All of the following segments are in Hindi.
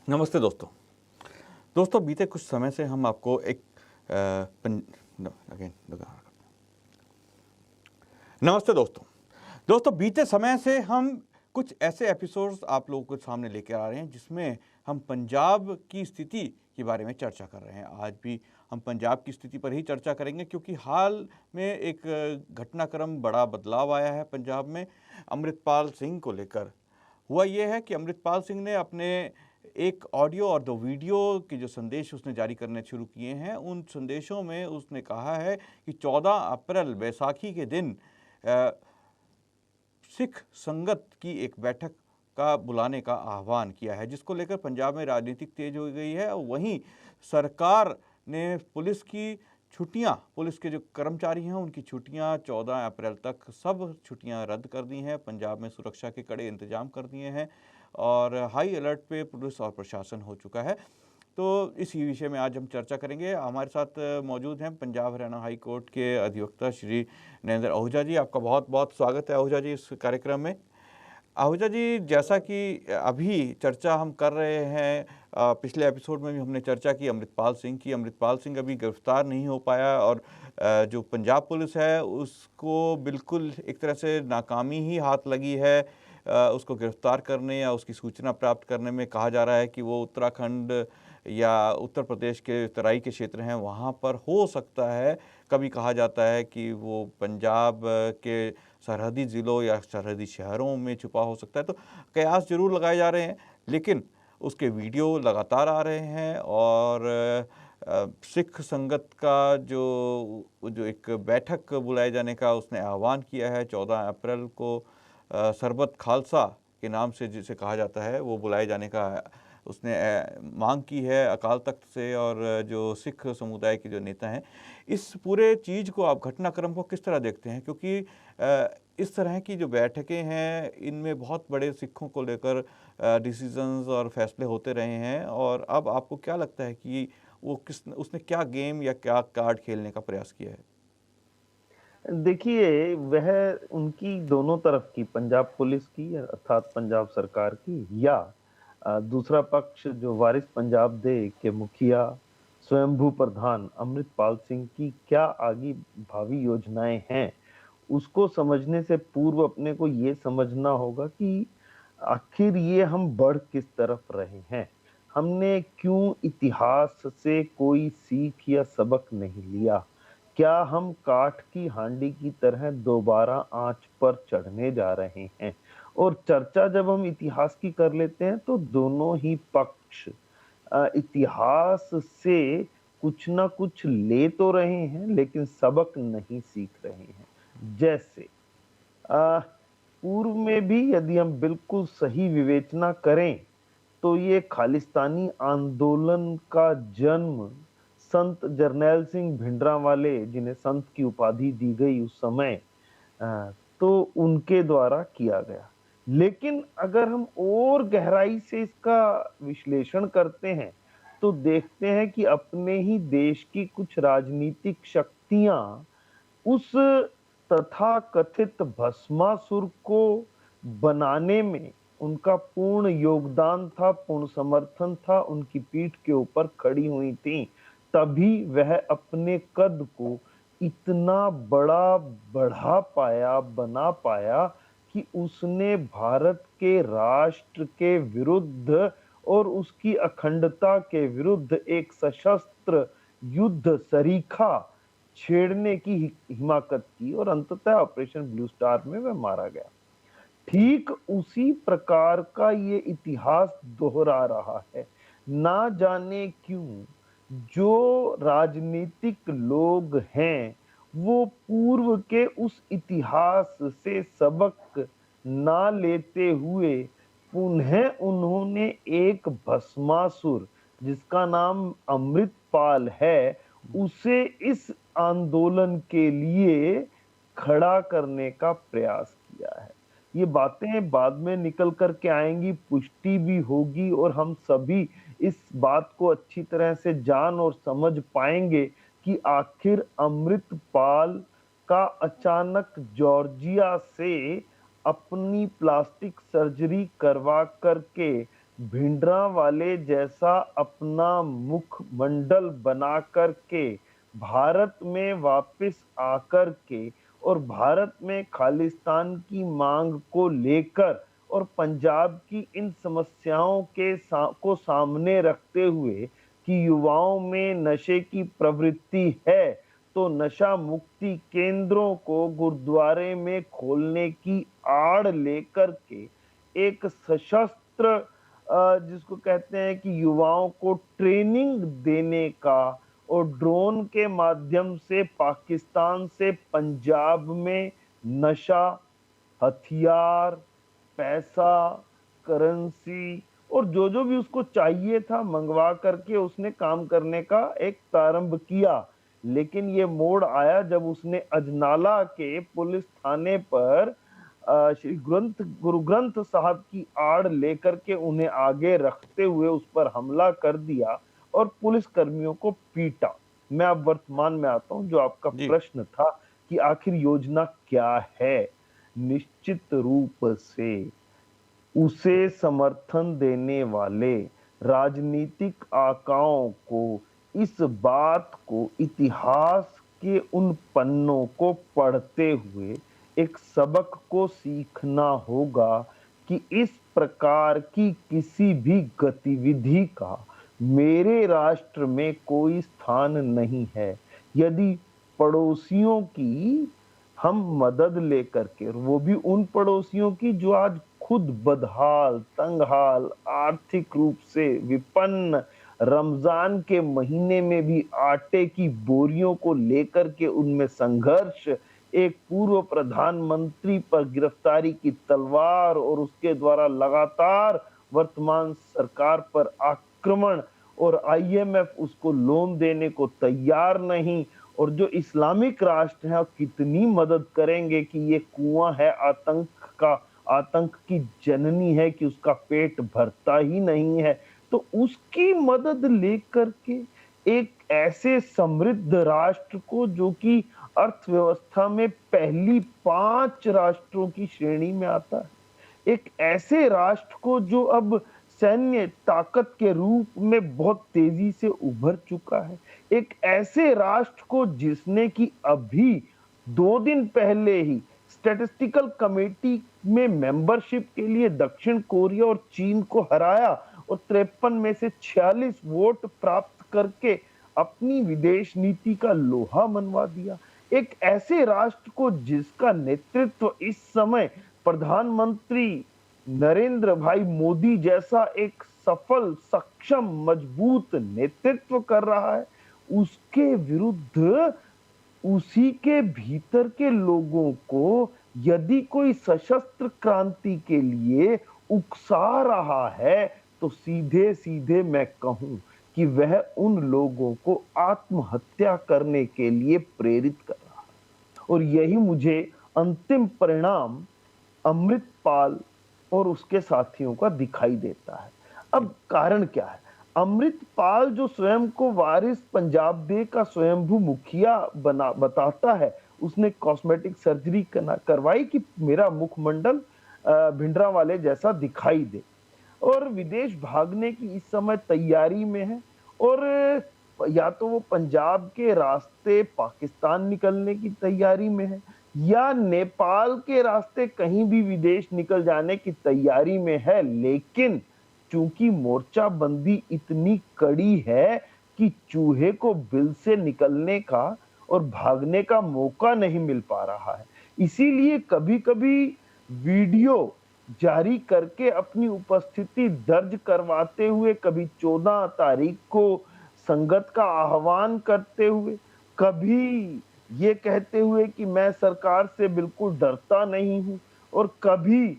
नमस्ते दोस्तों। बीते कुछ समय से हम आपको एक नमस्ते दोस्तों, बीते समय से हम कुछ ऐसे एपिसोड्स आप लोगों के सामने लेकर आ रहे हैं जिसमें हम पंजाब की स्थिति के बारे में चर्चा कर रहे हैं। आज भी हम पंजाब की स्थिति पर ही चर्चा करेंगे क्योंकि हाल में एक घटनाक्रम बड़ा बदलाव आया है पंजाब में। अमृतपाल सिंह को लेकर हुआ ये है कि अमृतपाल सिंह ने अपने एक ऑडियो और 2 वीडियो के जो संदेश उसने जारी करने शुरू किए हैं, उन संदेशों में उसने कहा है कि 14 अप्रैल बैसाखी के दिन सिख संगत की एक बैठक का बुलाने का आह्वान किया है, जिसको लेकर पंजाब में राजनीतिक तेज हो गई है। और वहीं सरकार ने पुलिस के जो कर्मचारी हैं उनकी छुट्टियां 14 अप्रैल तक सब छुट्टियां रद्द कर दी हैं। पंजाब में सुरक्षा के कड़े इंतजाम कर दिए हैं और हाई अलर्ट पे पुलिस और प्रशासन हो चुका है। तो इसी विषय में आज हम चर्चा करेंगे। हमारे साथ मौजूद हैं पंजाब हरियाणा हाई कोर्ट के अधिवक्ता श्री नरेंद्र आहूजा जी। आपका बहुत बहुत स्वागत है आहूजा जी इस कार्यक्रम में। आहूजा जी, जैसा कि अभी चर्चा हम कर रहे हैं, पिछले एपिसोड में भी हमने चर्चा की अमृतपाल सिंह की। अमृतपाल सिंह अभी गिरफ्तार नहीं हो पाया और जो पंजाब पुलिस है उसको बिल्कुल एक तरह से नाकामी ही हाथ लगी है उसको गिरफ्तार करने या उसकी सूचना प्राप्त करने में। कहा जा रहा है कि वो उत्तराखंड या उत्तर प्रदेश के तराई के क्षेत्र हैं वहाँ पर हो सकता है। कभी कहा जाता है कि वो पंजाब के सरहदी ज़िलों या सरहदी शहरों में छुपा हो सकता है। तो कयास ज़रूर लगाए जा रहे हैं, लेकिन उसके वीडियो लगातार आ रहे हैं और सिख संगत का जो एक बैठक बुलाए जाने का उसने आह्वान किया है 14 अप्रैल को, सरबत खालसा के नाम से जिसे कहा जाता है, वो बुलाए जाने का उसने मांग की है अकाल तख्त से और जो सिख समुदाय के जो नेता हैं। इस पूरे चीज़ को आप घटनाक्रम को किस तरह देखते हैं? क्योंकि इस तरह की जो बैठकें हैं इनमें बहुत बड़े सिखों को लेकर डिसीजंस और फैसले होते रहे हैं और अब आपको क्या लगता है कि उसने क्या गेम या क्या कार्ड खेलने का प्रयास किया है? देखिए, वह उनकी दोनों तरफ की पंजाब पुलिस की अर्थात पंजाब सरकार की या दूसरा पक्ष जो वारिस पंजाब दे के मुखिया स्वयंभू प्रधान अमृतपाल सिंह की क्या आगे भावी योजनाएं हैं, उसको समझने से पूर्व अपने को ये समझना होगा कि आखिर ये हम बढ़ किस तरफ रहे हैं। हमने क्यों इतिहास से कोई सीख या सबक नहीं लिया? क्या हम काठ की हांडी की तरह दोबारा आंच पर चढ़ने जा रहे हैं? और चर्चा जब हम इतिहास की कर लेते हैं तो दोनों ही पक्ष इतिहास से कुछ ना कुछ ले तो रहे हैं लेकिन सबक नहीं सीख रहे हैं। जैसे पूर्व में भी यदि हम बिल्कुल सही विवेचना करें तो ये खालिस्तानी आंदोलन का जन्म संत जरनैल सिंह भिंडरांवाले, जिन्हें संत की उपाधि दी गई उस समय, तो उनके द्वारा किया गया। लेकिन अगर हम और गहराई से इसका विश्लेषण करते हैं तो देखते हैं कि अपने ही देश की कुछ राजनीतिक शक्तियां उस तथाकथित भस्मासुर को बनाने में उनका पूर्ण योगदान था, पूर्ण समर्थन था, उनकी पीठ के ऊपर खड़ी हुई थीं। तभी वह अपने कद को इतना बड़ा बढ़ा पाया, बना पाया कि उसने भारत के राष्ट्र के विरुद्ध और उसकी अखंडता के विरुद्ध एक सशस्त्र युद्ध सरीखा छेड़ने की हिमाकत की और अंततः ऑपरेशन ब्लू स्टार में वह मारा गया। ठीक उसी प्रकार का ये इतिहास दोहरा रहा है। ना जाने क्यों जो राजनीतिक लोग हैं वो पूर्व के उस इतिहास से सबक ना लेते हुए पुनः उन्होंने एक भस्मासुर जिसका नाम अमृतपाल है उसे इस आंदोलन के लिए खड़ा करने का प्रयास किया है। ये बातें बाद में निकल कर के आएंगी, पुष्टि भी होगी और हम सभी इस बात को अच्छी तरह से जान और समझ पाएंगे कि आखिर अमृतपाल का अचानक जॉर्जिया से अपनी प्लास्टिक सर्जरी करवा करके भिंडरांवाले जैसा अपना मुखमंडल बना कर के भारत में वापस आकर के और भारत में खालिस्तान की मांग को लेकर और पंजाब की इन समस्याओं को सामने रखते हुए कि युवाओं में नशे की प्रवृत्ति है, तो नशा मुक्ति केंद्रों को गुरुद्वारे में खोलने की आड़ लेकर के एक सशस्त्र जिसको कहते हैं कि युवाओं को ट्रेनिंग देने का और ड्रोन के माध्यम से पाकिस्तान से पंजाब में नशा, हथियार, पैसा, करेंसी और जो भी उसको चाहिए था मंगवा करके उसने काम करने का एक प्रारंभ किया। लेकिन ये मोड़ आया जब उसने अजनाला के पुलिस थाने पर श्री गुरु ग्रंथ साहब की आड़ लेकर के उन्हें आगे रखते हुए उस पर हमला कर दिया और पुलिस कर्मियों को पीटा। मैं अब वर्तमान में आता हूं, जो आपका जी। प्रश्न था कि आखिर योजना क्या है। निश्चित रूप से उसे समर्थन देने वाले राजनीतिक आकाओं को इस बात को इतिहास के उन पन्नों को पढ़ते हुए एक सबक को सीखना होगा कि इस प्रकार की किसी भी गतिविधि का मेरे राष्ट्र में कोई स्थान नहीं है। यदि पड़ोसियों की हम मदद लेकर के, वो भी उन पड़ोसियों की जो आज खुद बदहाल, तंगहाल, आर्थिक रूप से विपन्न, रमजान के महीने में भी आटे की बोरियों को लेकर के उनमें संघर्ष, एक पूर्व प्रधानमंत्री पर गिरफ्तारी की तलवार और उसके द्वारा लगातार वर्तमान सरकार पर आक्रमण और आईएमएफ उसको लोन देने को तैयार नहीं, और जो इस्लामिक राष्ट्र है कितनी मदद करेंगे कि ये कुआं है आतंक का, आतंक की जननी है कि उसका पेट भरता ही नहीं है, तो उसकी मदद लेकर के एक ऐसे समृद्ध राष्ट्र को जो कि अर्थव्यवस्था में पहली 5 राष्ट्रों की श्रेणी में आता है, एक ऐसे राष्ट्र को जो अब सैन्य ताकत के रूप में बहुत तेजी से उभर चुका है, एक ऐसे राष्ट्र को जिसने कि अभी 2 दिन पहले ही स्टैटिस्टिकल कमेटी में मेंबरशिप के लिए दक्षिण कोरिया और चीन को हराया और 53 में से 46 वोट प्राप्त करके अपनी विदेश नीति का लोहा मनवा दिया। एक ऐसे राष्ट्र को जिसका नेतृत्व इस समय प्रधानमंत्री नरेंद्र भाई मोदी जैसा एक सफल, सक्षम, मजबूत नेतृत्व कर रहा है, उसके विरुद्ध उसी के भीतर के लोगों को यदि कोई सशस्त्र क्रांति के लिए उकसा रहा है, तो सीधे सीधे मैं कहूं कि वह उन लोगों को आत्महत्या करने के लिए प्रेरित कर रहा है। और यही मुझे अंतिम परिणाम अमृतपाल और उसके साथियों का दिखाई देता है। अब कारण क्या है? अमृतपाल जो स्वयं को वारिस पंजाब दे का स्वयंभू मुखिया बताता है, उसने कॉस्मेटिक सर्जरी करवाई कि मेरा मुखमंडल भिंडरांवाले जैसा दिखाई दे, और विदेश भागने की इस समय तैयारी में है, और या तो वो पंजाब के रास्ते पाकिस्तान निकलने की तैयारी में है या नेपाल के रास्ते कहीं भी विदेश निकल जाने की तैयारी में है। लेकिन चूंकि मोर्चाबंदी इतनी कड़ी है कि चूहे को बिल से निकलने का और भागने का मौका नहीं मिल पा रहा है, इसीलिए कभी-कभी वीडियो जारी करके अपनी उपस्थिति दर्ज करवाते हुए, कभी 14 तारीख को संगत का आह्वान करते हुए, कभी ये कहते हुए कि मैं सरकार से बिल्कुल डरता नहीं हूं, और कभी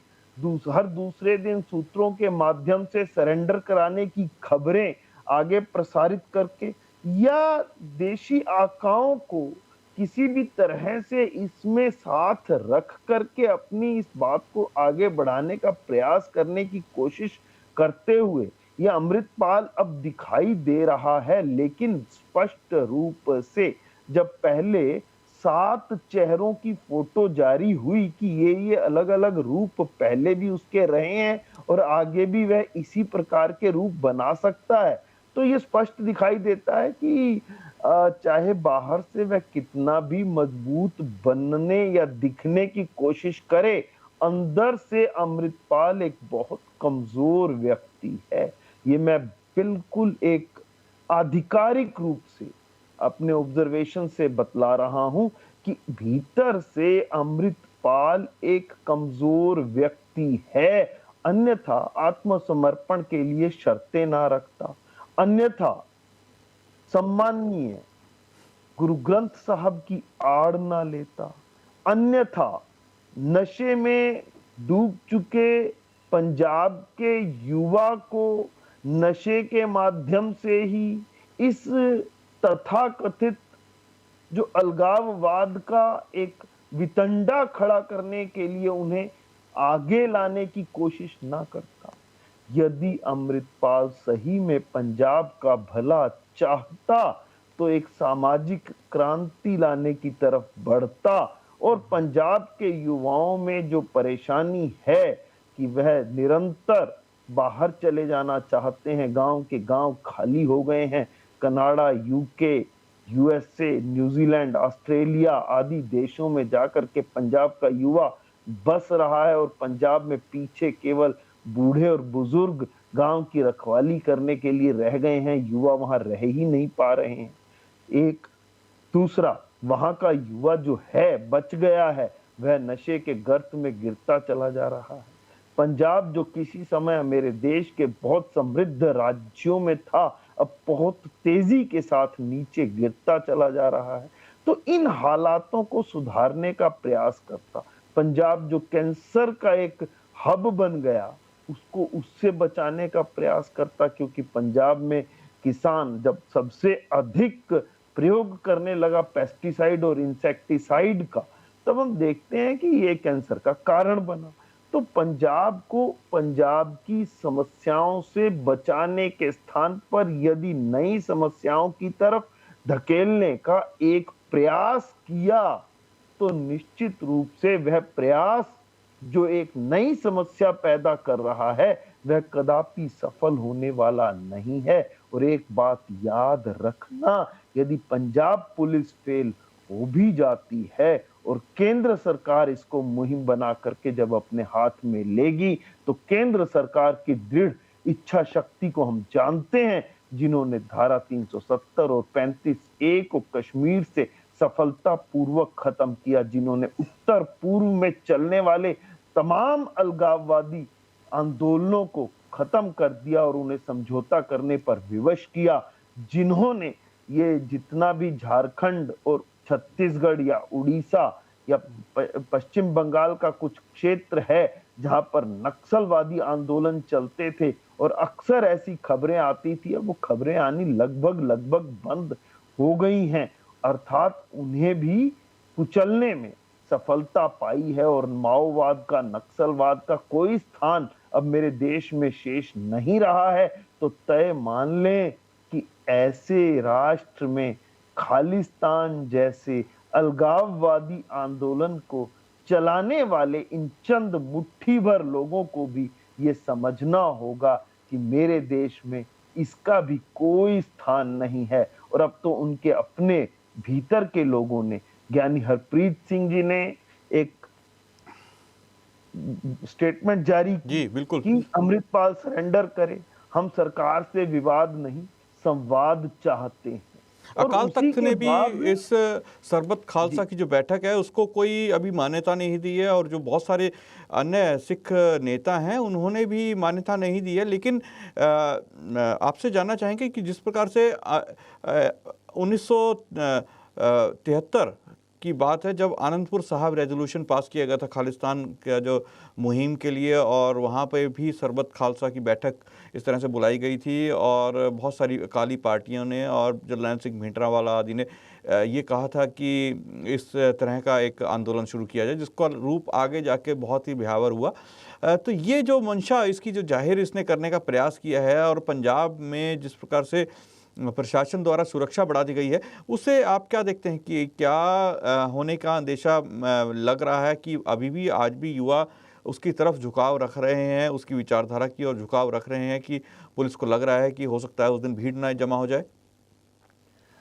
हर दूसरे दिन सूत्रों के माध्यम से सरेंडर कराने की खबरें आगे प्रसारित करके, या देशी आकाओं को किसी भी तरह से इसमें साथ रख करके अपनी इस बात को आगे बढ़ाने का प्रयास करने की कोशिश करते हुए यह अमृतपाल अब दिखाई दे रहा है। लेकिन स्पष्ट रूप से जब पहले 7 चेहरों की फोटो जारी हुई कि ये अलग अलग रूप पहले भी उसके रहे हैं और आगे भी वह इसी प्रकार के रूप बना सकता है, तो ये स्पष्ट दिखाई देता है कि चाहे बाहर से वह कितना भी मजबूत बनने या दिखने की कोशिश करे, अंदर से अमृतपाल एक बहुत कमजोर व्यक्ति है। ये मैं बिल्कुल एक आधिकारिक रूप से अपने ऑब्जर्वेशन से बतला रहा हूं कि भीतर से अमृतपाल एक कमजोर व्यक्ति है, अन्यथा आत्मसमर्पण के लिए शर्तें ना रखता, अन्यथा सम्माननीय गुरु ग्रंथ साहब की आड़ ना लेता, अन्यथा नशे में डूब चुके पंजाब के युवा को नशे के माध्यम से ही इस तथाकथित जो अलगाववाद का एक वितंडा खड़ा करने के लिए उन्हें आगे लाने की कोशिश ना करता। यदि अमृतपाल सही में पंजाब का भला चाहता तो एक सामाजिक क्रांति लाने की तरफ बढ़ता और पंजाब के युवाओं में जो परेशानी है कि वह निरंतर बाहर चले जाना चाहते हैं, गांव के गांव खाली हो गए हैं, Canada, UK, USA, New Zealand, Australia आदि देशों में जाकर के पंजाब का युवा बस रहा है और पंजाब में पीछे केवल बूढ़े और बुजुर्ग गांव की रखवाली करने के लिए रह गए हैं, युवा वहां रह ही नहीं पा रहे हैं। एक दूसरा, वहां का युवा जो है बच गया है, वह नशे के गर्त में गिरता चला जा रहा है। पंजाब जो किसी समय मेरे देश के बहुत समृद्ध राज्यों में था, अब बहुत तेजी के साथ नीचे गिरता चला जा रहा है। तो इन हालातों को सुधारने का प्रयास करता। पंजाब जो कैंसर का एक हब बन गया, उसको उससे बचाने का प्रयास करता, क्योंकि पंजाब में किसान जब सबसे अधिक प्रयोग करने लगा पेस्टिसाइड और इंसेक्टिसाइड का, तब हम देखते हैं कि ये कैंसर का कारण बना। तो पंजाब को पंजाब की समस्याओं से बचाने के स्थान पर यदि नई समस्याओं की तरफ धकेलने का एक प्रयास किया, तो निश्चित रूप से वह प्रयास जो एक नई समस्या पैदा कर रहा है, वह कदापि सफल होने वाला नहीं है। और एक बात याद रखना, यदि पंजाब पुलिस फेल हो भी जाती है और केंद्र सरकार इसको मुहिम बना करके जब अपने हाथ में लेगी, तो केंद्र सरकार की दृढ़ इच्छा शक्ति को हम जानते हैं, जिन्होंने धारा 370 और 35A को कश्मीर से सफलतापूर्वक खत्म किया, जिन्होंने उत्तर पूर्व में चलने वाले तमाम अलगाववादी आंदोलनों को खत्म कर दिया और उन्हें समझौता करने पर विवश किया, जिन्होंने ये जितना भी झारखंड और छत्तीसगढ़ या उड़ीसा या पश्चिम बंगाल का कुछ क्षेत्र है जहां पर नक्सलवादी आंदोलन चलते थे और अक्सर ऐसी खबरें आती थी, अब वो खबरें आनी लगभग बंद हो गई हैं, अर्थात उन्हें भी कुचलने में सफलता पाई है और माओवाद का, नक्सलवाद का कोई स्थान अब मेरे देश में शेष नहीं रहा है। तो तय मान लें कि ऐसे राष्ट्र में खालिस्तान जैसे अलगाववादी आंदोलन को चलाने वाले इन चंद मुट्ठी भर लोगों को भी ये समझना होगा कि मेरे देश में इसका भी कोई स्थान नहीं है। और अब तो उनके अपने भीतर के लोगों ने, ज्ञानी हरप्रीत सिंह जी ने एक स्टेटमेंट जारी जी बिल्कुल कि अमृतपाल सरेंडर करे, हम सरकार से विवाद नहीं संवाद चाहते हैं। अकाल तख्त ने भी इस सरबत खालसा की जो बैठक है उसको कोई अभी मान्यता नहीं दी है और जो बहुत सारे अन्य सिख नेता हैं उन्होंने भी मान्यता नहीं दी है। लेकिन आपसे जानना चाहेंगे कि जिस प्रकार से 1973 की बात है जब आनंदपुर साहब रेजोल्यूशन पास किया गया था खालिस्तान का जो मुहिम के लिए, और वहाँ पे भी सरबत खालसा की बैठक इस तरह से बुलाई गई थी और बहुत सारी अकाली पार्टियों ने और जरनैल सिंह भिंडरांवाला आदि ने ये कहा था कि इस तरह का एक आंदोलन शुरू किया जाए, जिसका रूप आगे जाके बहुत ही भयावह हुआ। तो ये जो मंशा इसकी जो जाहिर इसने करने का प्रयास किया है और पंजाब में जिस प्रकार से प्रशासन द्वारा सुरक्षा बढ़ा दी गई है, उससे आप क्या देखते हैं कि क्या होने का अंदेशा लग रहा है कि अभी भी आज भी युवा उसकी तरफ झुकाव रख रहे हैं, उसकी विचारधारा की ओर झुकाव रख रहे हैं कि पुलिस को लग रहा है कि हो सकता है उस दिन भीड़ ना जमा हो जाए?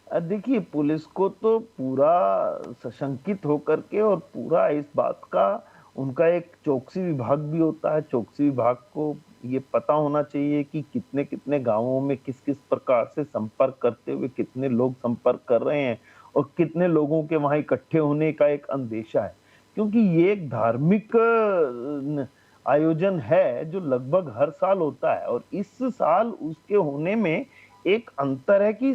देखिए, पुलिस को तो पूरा सशंकित होकर के और पूरा इस बात का उनका एक चौकसी विभाग भी होता है। चौकसी विभाग को ये पता होना चाहिए कि कितने-कितने गाँवों में किस-किस प्रकार से संपर्क करते हुए कितने लोग संपर्क कर रहे हैं और कितने लोगों के वहाँ इकट्ठे होने का एक अंदेशा है। क्योंकि ये एक धार्मिक आयोजन है जो लगभग हर साल होता है और इस साल उसके होने में एक अंतर है कि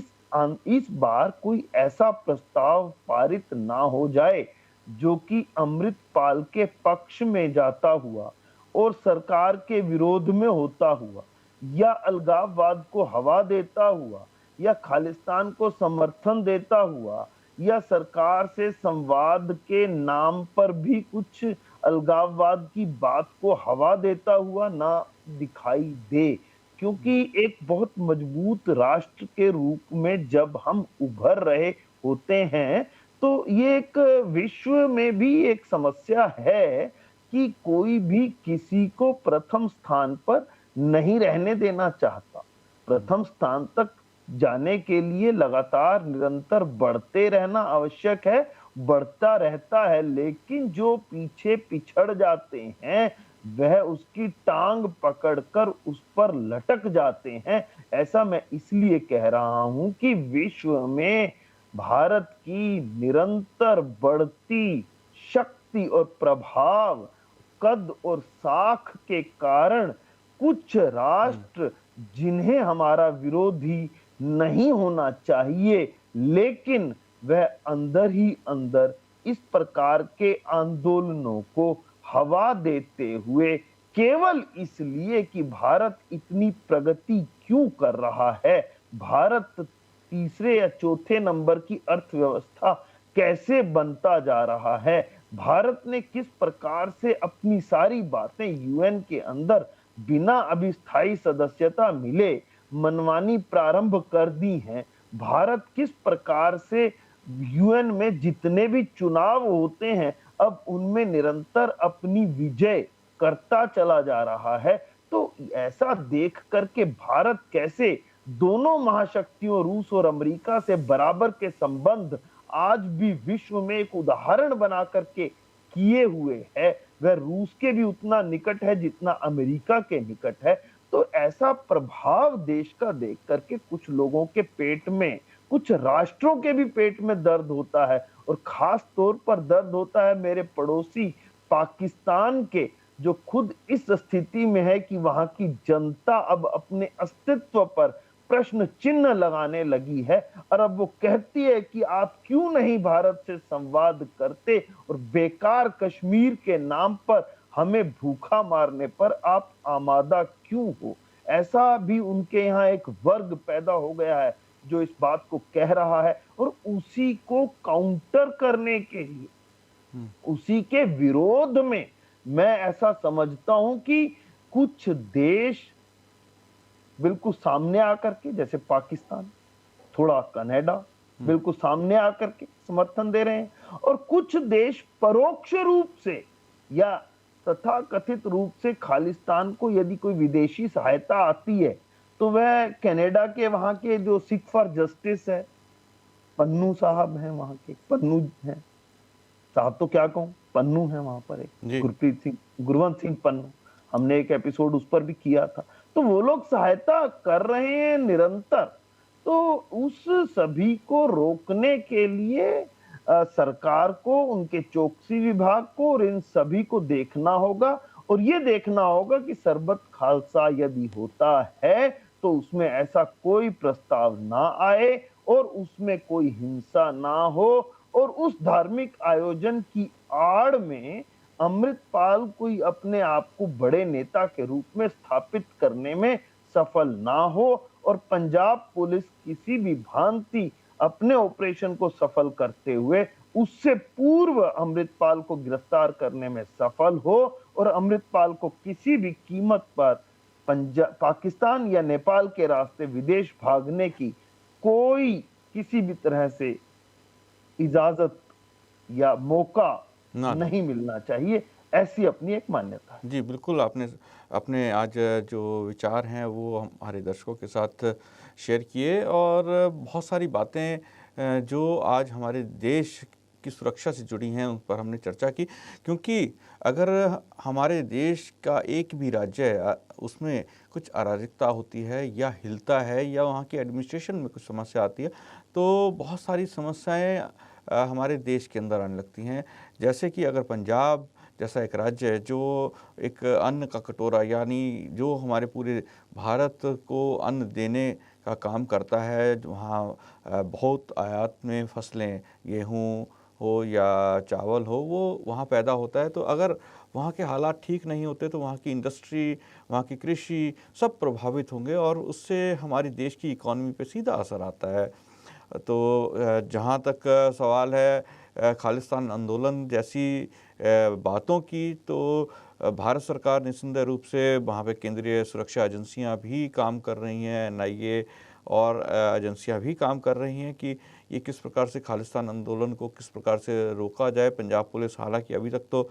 इस बार कोई ऐसा प्रस्ताव पारित ना हो जाए जो कि अमृतपाल के पक्ष में जाता हुआ और सरकार के विरोध में होता हुआ या अलगाववाद को हवा देता हुआ या खालिस्तान को समर्थन देता हुआ या सरकार से संवाद के नाम पर भी कुछ अलगाववाद की बात को हवा देता हुआ ना दिखाई दे। क्योंकि एक बहुत मजबूत राष्ट्र के रूप में जब हम उभर रहे होते हैं, तो ये एक विश्व में भी एक समस्या है कि कोई भी किसी को प्रथम स्थान पर नहीं रहने देना चाहता। प्रथम स्थान तक जाने के लिए लगातार निरंतर बढ़ते रहना आवश्यक है, बढ़ता रहता है, लेकिन जो पीछे पिछड़ जाते हैं वह उसकी टांग पकड़कर उस पर लटक जाते हैं। ऐसा मैं इसलिए कह रहा हूं कि विश्व में भारत की निरंतर बढ़ती शक्ति और प्रभाव, कद और साख के कारण कुछ राष्ट्र जिन्हें हमारा विरोधी नहीं होना चाहिए, लेकिन वह अंदर ही अंदर इस प्रकार के आंदोलनों को हवा देते हुए केवल इसलिए कि भारत इतनी प्रगति क्यों कर रहा है, भारत तीसरे या चौथे नंबर की अर्थव्यवस्था कैसे बनता जा रहा है, भारत ने किस प्रकार से अपनी सारी बातें यूएन के अंदर बिना अभी स्थायी सदस्यता मिले मनमानी प्रारंभ कर दी हैं, भारत किस प्रकार से यूएन में जितने भी चुनाव होते हैं अब उनमें निरंतर अपनी विजय करता चला जा रहा है। तो ऐसा देख करके भारत कैसे दोनों महाशक्तियों रूस और अमेरिका से बराबर के संबंध आज भी विश्व में एक उदाहरण बना करके किए हुए है, वह रूस के भी उतना निकट है जितना अमेरिका के निकट है। तो ऐसा प्रभाव देश का देख करके कुछ लोगों के पेट में, कुछ राष्ट्रों के भी पेट में दर्द होता है और खास तौर पर दर्द होता है मेरे पड़ोसी पाकिस्तान के, जो खुद इस स्थिति में है कि वहां की जनता अब अपने अस्तित्व पर प्रश्न चिन्ह लगाने लगी है और अब वो कहती है कि आप क्यों नहीं भारत से संवाद करते और बेकार कश्मीर के नाम पर हमें भूखा मारने पर आप आमादा क्यों हो। ऐसा भी उनके यहाँ एक वर्ग पैदा हो गया है जो इस बात को कह रहा है और उसी को काउंटर करने के लिए, उसी के विरोध में मैं ऐसा समझता हूं कि कुछ देश बिल्कुल सामने आकर के, जैसे पाकिस्तान, थोड़ा कनाडा बिल्कुल सामने आकर के समर्थन दे रहे हैं और कुछ देश परोक्ष रूप से या तथा कथित रूप से खालिस्तान को यदि कोई विदेशी सहायता आती है तो वह कनाडा के वहां के जो सिख फॉर जस्टिस है, पन्नू साहब हैं, वहां के पन्नू हैं साहब, तो क्या कहूं, पन्नू है वहां पर एक गुरवंत सिंह पन्नू, हमने एक एपिसोड उस पर भी किया था। तो वो लोग सहायता कर रहे हैं निरंतर। तो उस सभी को रोकने के लिए सरकार को, उनके चौकसी विभाग को और इन सभी को देखना होगा और ये देखना होगा कि सरबत खालसा यदि होता है तो उसमें ऐसा कोई प्रस्ताव ना आए और उसमें कोई हिंसा ना हो और उस धार्मिक आयोजन की आड़ में अमृतपाल कोई अपने आप को बड़े नेता के रूप में स्थापित करने में सफल ना हो और पंजाब पुलिस किसी भी भांति अपने ऑपरेशन को सफल करते हुए उससे पूर्व अमृतपाल को गिरफ्तार करने में सफल हो और अमृतपाल को किसी भी कीमत पर पाकिस्तान या नेपाल के रास्ते विदेश भागने की कोई किसी भी तरह से इजाजत या मौका ना दें। नहीं मिलना चाहिए, ऐसी अपनी एक मान्यता है। जी, बिल्कुल आपने अपने आज जो विचार हैं वो हमारे दर्शकों के साथ शेयर किए और बहुत सारी बातें जो आज हमारे देश की सुरक्षा से जुड़ी हैं उन पर हमने चर्चा की। क्योंकि अगर हमारे देश का एक भी राज्य उसमें कुछ अराजकता होती है या हिलता है या वहाँ की एडमिनिस्ट्रेशन में कुछ समस्या आती है, तो बहुत सारी समस्याएँ हमारे देश के अंदर आने लगती हैं। जैसे कि अगर पंजाब जैसा एक राज्य है जो एक अन्न का कटोरा यानी जो हमारे पूरे भारत को अन्न देने का काम करता है, वहाँ बहुत आयात में फसलें गेहूँ हो या चावल हो वो वहाँ पैदा होता है। तो अगर वहाँ के हालात ठीक नहीं होते तो वहाँ की इंडस्ट्री, वहाँ की कृषि सब प्रभावित होंगे और उससे हमारी देश की इकॉनमी पे सीधा असर आता है। तो जहाँ तक सवाल है खालिस्तान आंदोलन जैसी बातों की, तो भारत सरकार निस्संदेह रूप से वहाँ पे केंद्रीय सुरक्षा एजेंसियाँ भी काम कर रही हैं, एनआईए और एजेंसियाँ भी काम कर रही हैं कि ये किस प्रकार से खालिस्तान आंदोलन को किस प्रकार से रोका जाए। पंजाब पुलिस हालांकि अभी तक तो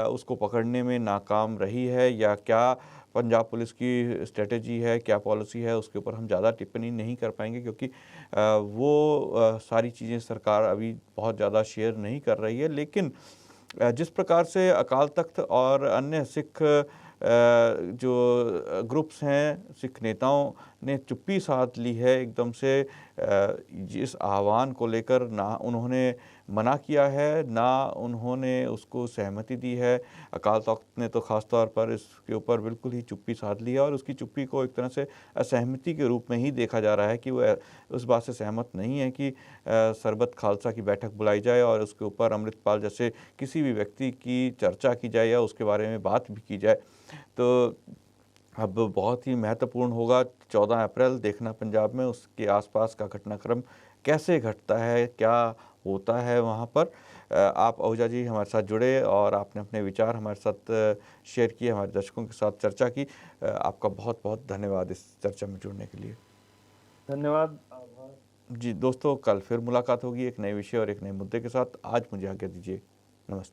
उसको पकड़ने में नाकाम रही है, या क्या पंजाब पुलिस की स्ट्रेटजी है, क्या पॉलिसी है, उसके ऊपर हम ज़्यादा टिप्पणी नहीं कर पाएंगे क्योंकि वो सारी चीज़ें सरकार अभी बहुत ज़्यादा शेयर नहीं कर रही है। लेकिन जिस प्रकार से अकाल तख्त और अन्य सिख जो ग्रुप्स हैं, सिख नेताओं ने चुप्पी साध ली है एकदम से जिस आह्वान को लेकर, ना उन्होंने मना किया है, ना उन्होंने उसको सहमति दी है। अकाल तख्त ने तो ख़ास तौर पर इसके ऊपर बिल्कुल ही चुप्पी साध ली है और उसकी चुप्पी को एक तरह से असहमति के रूप में ही देखा जा रहा है कि वो उस बात से सहमत नहीं है कि सरबत खालसा की बैठक बुलाई जाए और उसके ऊपर अमृतपाल जैसे किसी भी व्यक्ति की चर्चा की जाए या उसके बारे में बात भी की जाए। तो अब बहुत ही महत्वपूर्ण होगा 14 अप्रैल देखना पंजाब में उसके आसपास का घटनाक्रम कैसे घटता है, क्या होता है वहाँ पर। आप आहूजा जी हमारे साथ जुड़े और आपने अपने विचार हमारे साथ शेयर किए, हमारे दर्शकों के साथ चर्चा की। आपका बहुत बहुत धन्यवाद इस चर्चा में जुड़ने के लिए। धन्यवाद, आभार। जी दोस्तों, कल फिर मुलाकात होगी एक नए विषय और एक नए मुद्दे के साथ। आज मुझे आज्ञा दीजिए।